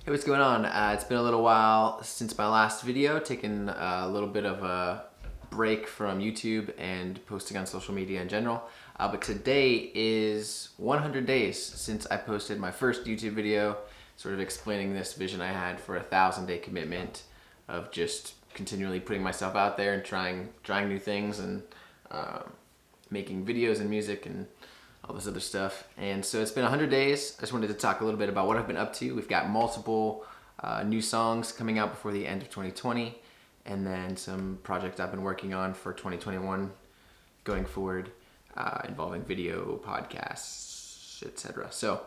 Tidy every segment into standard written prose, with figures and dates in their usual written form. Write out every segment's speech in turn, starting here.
Hey, what's going on? It's been a little while since my last video, taking a little bit of a break from YouTube and posting on social media in general. But today is 100 days since I posted my first YouTube video, sort of explaining this vision I had for a 1,000-day commitment of just continually putting myself out there and trying new things and making videos and music and all this other stuff. And so it's been 100 days. I just wanted to talk a little bit about what I've been up to. We've got multiple new songs coming out before the end of 2020, and then some projects I've been working on for 2021 going forward, involving video, podcasts, etc. So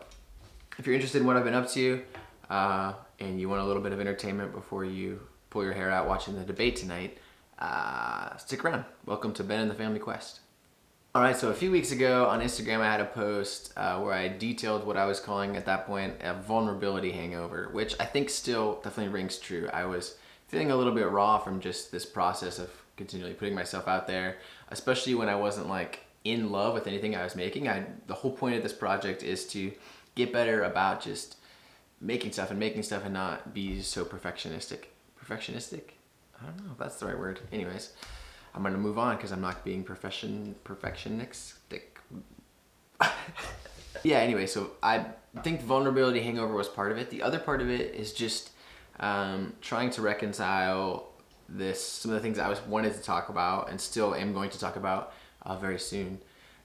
if you're interested in what I've been up to, and you want a little bit of entertainment before you pull your hair out watching the debate tonight, stick around. Welcome to Ben and the Family Quest. Alright, so a few weeks ago on Instagram I had a post where I detailed what I was calling at that point a vulnerability hangover, which I think still definitely rings true. I was feeling a little bit raw from just this process of continually putting myself out there, especially when I wasn't like in love with anything I was making. The whole point of this project is to get better about just making stuff and not be so perfectionistic. Perfectionistic? I don't know if that's the right word. Anyways. I'm gonna move on because I'm not being perfectionistic. Yeah, anyway, so I think vulnerability hangover was part of it. The other part of it is just trying to reconcile some of the things I wanted to talk about and still am going to talk about very soon.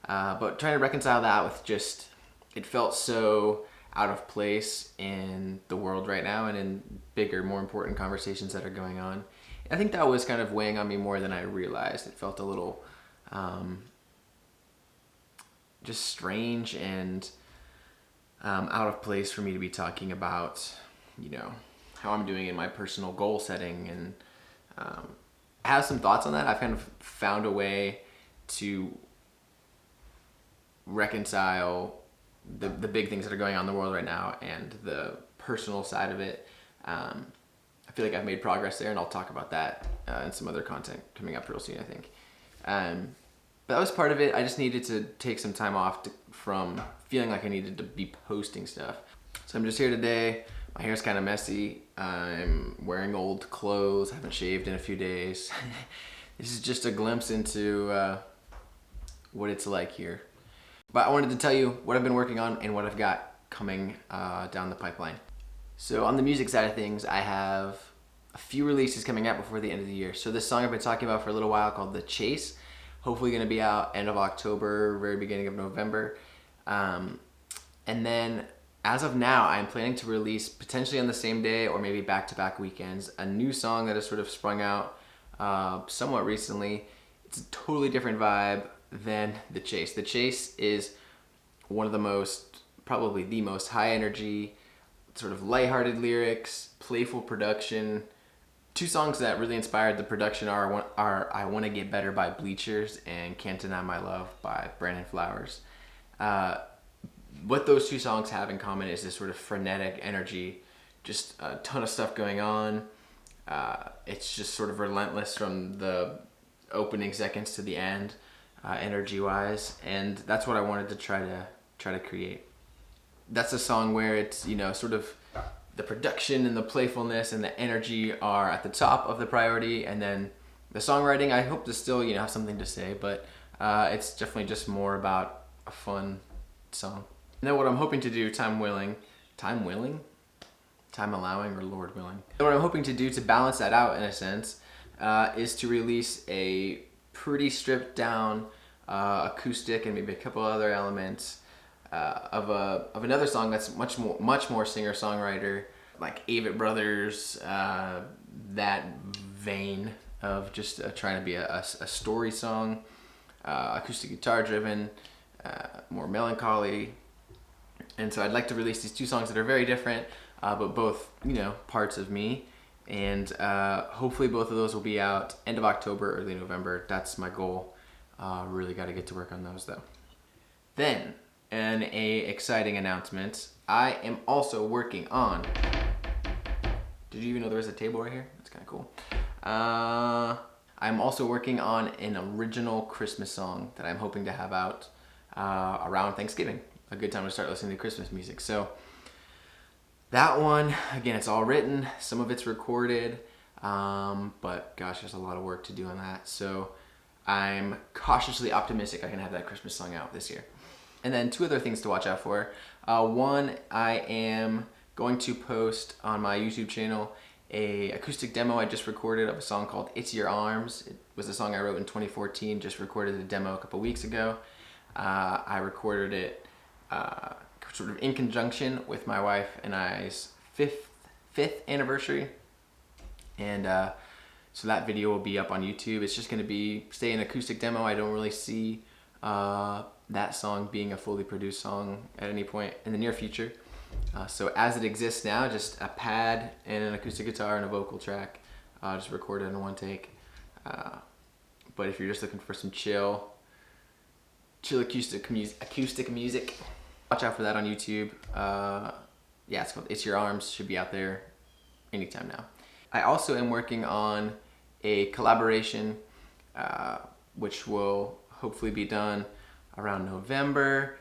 But trying to reconcile that with just, it felt so out of place in the world right now and in bigger, more important conversations that are going on. I think that was kind of weighing on me more than I realized. It felt a little just strange and out of place for me to be talking about, how I'm doing in my personal goal setting. And I have some thoughts on that. I've kind of found a way to reconcile the big things that are going on in the world right now and the personal side of it. I feel like I've made progress there, and I'll talk about that in some other content coming up real soon, I think. But that was part of it. I just needed to take some time off from feeling like I needed to be posting stuff. So I'm just here today. My hair's kind of messy. I'm wearing old clothes. I haven't shaved in a few days. This is just a glimpse into what it's like here. But I wanted to tell you what I've been working on and what I've got coming down the pipeline. So on the music side of things, I have a few releases coming out before the end of the year. So this song I've been talking about for a little while called The Chase, hopefully going to be out end of October, very beginning of November. And then as of now, I'm planning to release potentially on the same day or maybe back-to-back weekends, a new song that has sort of sprung out somewhat recently. It's a totally different vibe than The Chase. The Chase is one of the probably the most high energy, sort of lighthearted lyrics, playful production. Two songs that really inspired the production are I Wanna Get Better by Bleachers and Can't Deny My Love by Brandon Flowers. What those two songs have in common is this sort of frenetic energy, just a ton of stuff going on. It's just sort of relentless from the opening seconds to the end, energy-wise, and that's what I wanted to try to create. That's a song where it's, sort of the production and the playfulness and the energy are at the top of the priority, and then the songwriting, I hope to still, have something to say, but it's definitely just more about a fun song. And then what I'm hoping to do, time allowing, or Lord willing. And what I'm hoping to do to balance that out in a sense is to release a pretty stripped down acoustic and maybe a couple other elements of another song that's much more singer-songwriter, like Avett Brothers, that vein of just trying to be a story song, acoustic guitar driven, more melancholy. And so I'd like to release these two songs that are very different, but both, parts of me. And hopefully both of those will be out end of October, early November. That's my goal. Really got to get to work on those though. Then, an exciting announcement. I am also working on... Did you even know there was a table right here? That's kind of cool. I'm also working on an original Christmas song that I'm hoping to have out around Thanksgiving. A good time to start listening to Christmas music. So That one, again, it's all written, some of it's recorded, but gosh, there's a lot of work to do on that. So I'm cautiously optimistic I can have that Christmas song out this year. And then two other things to watch out for. One, I am going to post on my YouTube channel a acoustic demo I just recorded of a song called It's Your Arms. It was a song I wrote in 2014, just recorded the demo a couple weeks ago. I recorded it sort of in conjunction with my wife and I's fifth anniversary. And so that video will be up on YouTube. It's just going to stay an acoustic demo. I don't really see that song being a fully produced song at any point in the near future. So as it exists now, just a pad and an acoustic guitar and a vocal track, just recorded in one take. But if you're just looking for some chill acoustic music, watch out for that on YouTube. Yeah, it's called It's Your Arms. Should be out there anytime now. I also am working on a collaboration, which will hopefully be done around November.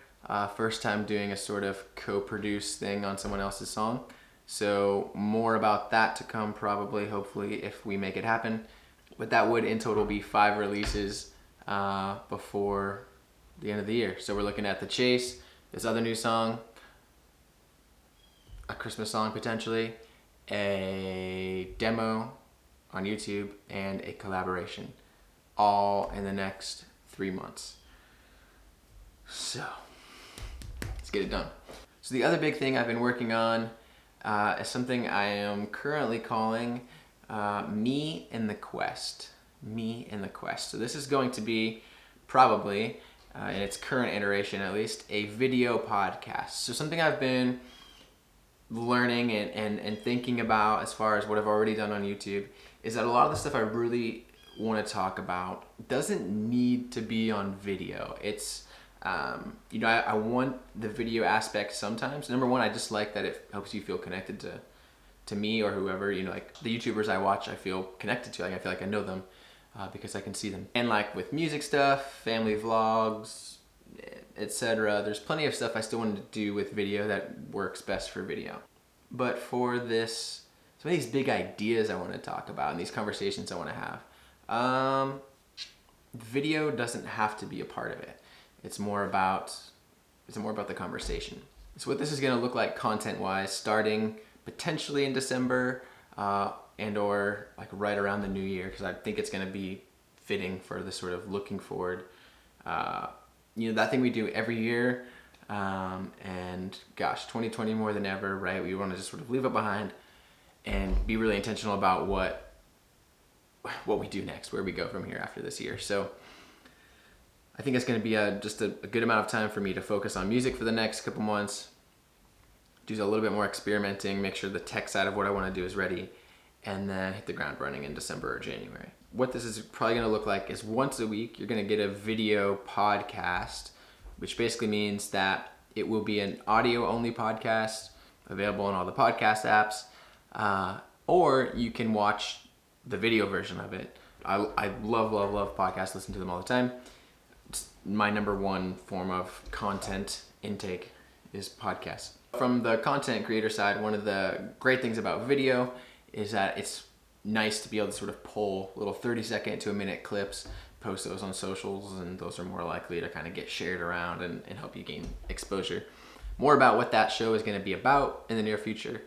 First time doing a sort of co-produced thing on someone else's song. So more about that to come probably, hopefully, if we make it happen. But that would in total be 5 releases before the end of the year. So we're looking at The Chase, this other new song, a Christmas song potentially, a demo on YouTube, and a collaboration, all in the next 3 months. So let's get it done. So the other big thing I've been working on is something I am currently calling Me in the Quest. Me in the Quest. So this is going to be probably, in its current iteration at least, a video podcast. So something I've been learning and thinking about as far as what I've already done on YouTube is that a lot of the stuff I really want to talk about doesn't need to be on video. It's I want the video aspect sometimes. Number one, I just like that it helps you feel connected to me or whoever, like the YouTubers I watch, I feel connected to. Like I feel like I know them because I can see them. And like with music stuff, family vlogs, etc., there's plenty of stuff I still want to do with video that works best for video. But for this, some of these big ideas I want to talk about and these conversations I want to have, video doesn't have to be a part of it. It's more about the conversation. So what this is going to look like content-wise, starting potentially in December and or like right around the new year, because I think it's going to be fitting for the sort of looking forward. That thing we do every year, and gosh, 2020 more than ever, right? We want to just sort of leave it behind and be really intentional about what we do next, where we go from here after this year. So I think it's going to be just a good amount of time for me to focus on music for the next couple months, do a little bit more experimenting, make sure the tech side of what I want to do is ready, and then hit the ground running in December or January. What this is probably going to look like is once a week, you're going to get a video podcast, which basically means that it will be an audio-only podcast available on all the podcast apps, or you can watch the video version of it. I love podcasts, listen to them all the time. It's my number one form of content intake is podcasts. From the content creator side, one of the great things about video is that it's nice to be able to sort of pull little 30-second to a minute clips, post those on socials, and those are more likely to kind of get shared around and help you gain exposure. More about what that show is going to be about in the near future.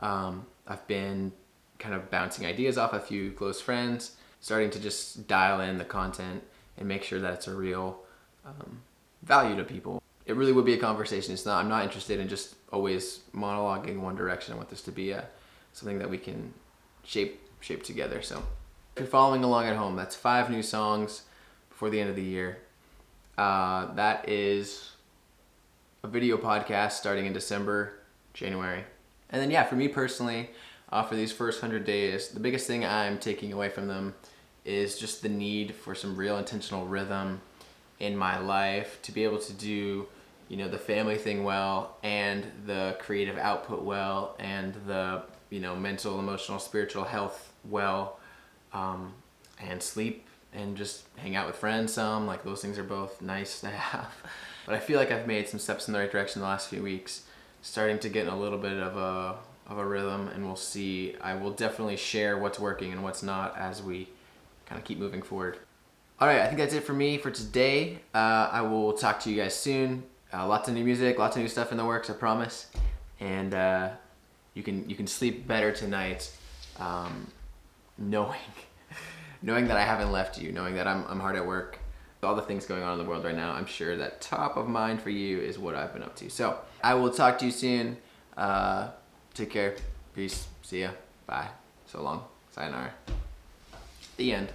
I've been kind of bouncing ideas off a few close friends, starting to just dial in the content and make sure that it's a real value to people. It really would be a conversation. I'm not interested in just always monologuing one direction. I want this to be something that we can shape together. So if you're following along at home, that's 5 new songs before the end of the year. That is a video podcast starting in December, January. And then for me personally, for these first 100 days, the biggest thing I'm taking away from them is just the need for some real intentional rhythm in my life to be able to do the family thing well, and the creative output well, and the mental, emotional, spiritual health well, and sleep and just hang out with friends some. Those things are both nice to have. But I feel like I've made some steps in the right direction the last few weeks. starting to get in a little bit of a rhythm, and we'll see. I will definitely share what's working and what's not as we kind of keep moving forward. All right, I think that's it for me for today. I will talk to you guys soon. Lots of new music, lots of new stuff in the works, I promise. And you can sleep better tonight, knowing that I haven't left you, knowing that I'm hard at work. All the things going on in the world right now, I'm sure that top of mind for you is what I've been up to. So I will talk to you soon. Take care. Peace. See ya. Bye. So long. Sayonara. The end.